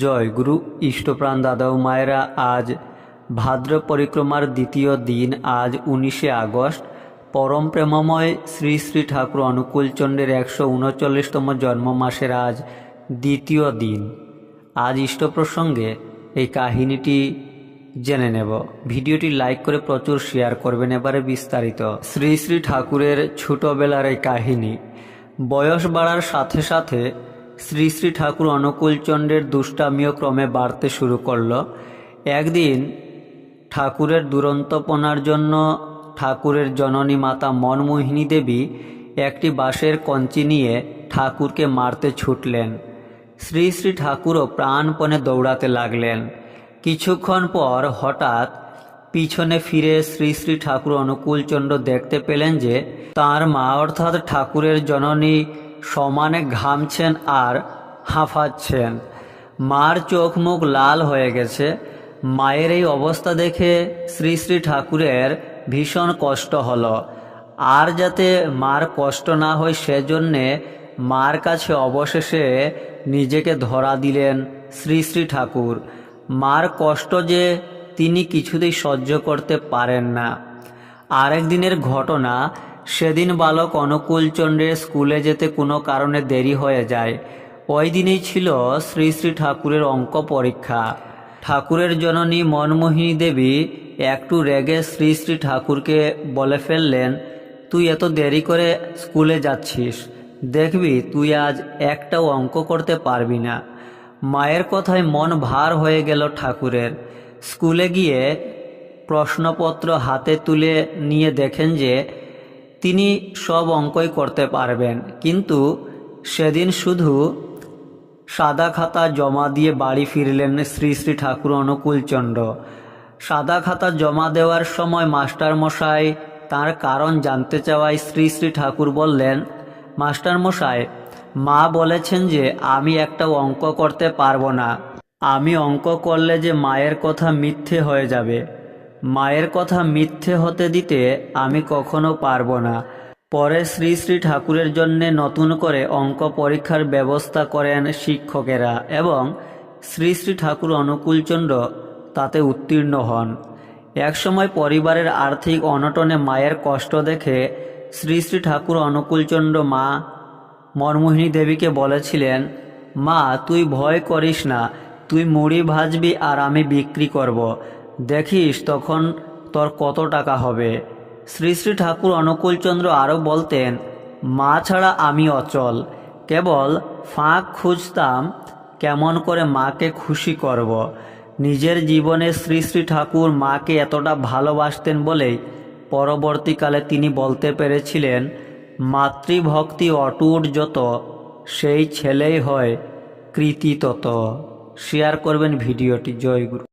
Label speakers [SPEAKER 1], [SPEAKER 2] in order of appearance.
[SPEAKER 1] জয় গুরু ইষ্টপ্রাণ দাদা ও মায়েরা। আজ ভাদ্র পরিক্রমার দ্বিতীয় দিন। আজ 19শে আগস্ট, পরম প্রেমময় শ্রী শ্রী ঠাকুর অনুকূলচন্দ্রের 139তম জন্ম মাসের আজ দ্বিতীয় দিন। আজ ইষ্ট প্রসঙ্গে এই কাহিনীটি জেনে নেব। ভিডিওটি লাইক করে প্রচুর শেয়ার করবেন। এবারে বিস্তারিত। শ্রী শ্রী ঠাকুরের ছোটবেলার এই কাহিনী। বয়স বাড়ার সাথে সাথে শ্রী শ্রী ঠাকুর অনুকূলচন্দ্রের দুষ্টামিও ক্রমে বাড়তে শুরু করল। একদিন ঠাকুরের দুরন্তপনার জন্য ঠাকুরের জননী মাতা মনমোহিনী দেবী একটি বাঁশের কঞ্চি নিয়ে ঠাকুরকে মারতে ছুটলেন। শ্রী শ্রী ঠাকুরও প্রাণপণে দৌড়াতে লাগলেন। কিছুক্ষণ পর হঠাৎ পিছনে ফিরে শ্রী শ্রী ঠাকুর অনুকূলচন্দ্র দেখতে পেলেন যে তাঁর মা অর্থাৎ ঠাকুরের জননী সমানে ঘামছেন আর হাঁফাচ্ছেন। মার চোখ মুখ লাল হয়ে গেছে। মায়ের এই অবস্থা দেখে শ্রী শ্রী ঠাকুরের ভীষণ কষ্ট হলো। আর যাতে মার কষ্ট না হয় সেজন্যে মার কাছে অবশেষে নিজেকে ধরা দিলেন শ্রী শ্রী ঠাকুর। মার কষ্ট যে তিনি কিছুতেই সহ্য করতে পারেন না। আরেক দিনের ঘটনা। সেদিন বালক অনুকূলচন্দ্রের স্কুলে যেতে কোনো কারণে দেরি হয়ে যায়। ওই দিনেই ছিল শ্রী শ্রী ঠাকুরের অঙ্ক পরীক্ষা। ঠাকুরের জননী মনমোহিনী দেবী একটু রেগে শ্রী শ্রী ঠাকুরকে বলে ফেললেন, তুই এত দেরি করে স্কুলে যাচ্ছিস, দেখবি তুই আজ একটাও অঙ্ক করতে পারবি না। মায়ের কথায় মন ভার হয়ে গেল ঠাকুরের। স্কুলে গিয়ে প্রশ্নপত্র হাতে তুলে নিয়ে দেখেন যে তিনি সব অঙ্কই করতে পারবেন, কিন্তু সেদিন শুধু সাদা খাতা জমা দিয়ে বাড়ি ফিরলেন শ্রী শ্রী ঠাকুর অনুকূলচন্দ্র। সাদা খাতা জমা দেওয়ার সময় মাস্টারমশাই তার কারণ জানতে চাওয়ায় শ্রী শ্রী ঠাকুর বললেন, মাস্টারমশাই, মা বলেছেন যে আমি একটা অঙ্ক করতে পারবো না। আমি অঙ্ক করলে যে মায়ের কথা মিথ্যে হয়ে যাবে। মায়ের কথা মিথ্যে হতে দিতে আমি কখনো পারবো না। পরে শ্রী শ্রী ঠাকুরের জন্যে নতুন করে অঙ্ক পরীক্ষার ব্যবস্থা করেন শিক্ষকেরা এবং শ্রী শ্রী ঠাকুর অনুকূলচন্দ্র তাতে উত্তীর্ণ হন। একসময় পরিবারের আর্থিক অনটনে মায়ের কষ্ট দেখে শ্রী শ্রী ঠাকুর অনুকূলচন্দ্র মা মনমোহিনী দেবীকে বলেছিলেন, মা তুই ভয় করিস না, তুই মুড়ি ভাজবি আর আমি বিক্রি করব, দেখিস তখন তোর কত টাকা হবে। শ্রী শ্রী ঠাকুর অনুকূলচন্দ্র আরও বলতেন, মা ছাড়া আমি অচল, কেবল ফাঁক খুঁজতাম কেমন করে মাকে খুশি করব। নিজের জীবনে শ্রী শ্রী ঠাকুর মাকে এতটা ভালোবাসতেন বলেই পরবর্তীকালে তিনি বলতে পেরেছিলেন, মাতৃভক্তি অটুট যত, সেই ছেলেই হয় কৃতি তত। শেয়ার করবেন ভিডিওটি। জয় গুরু।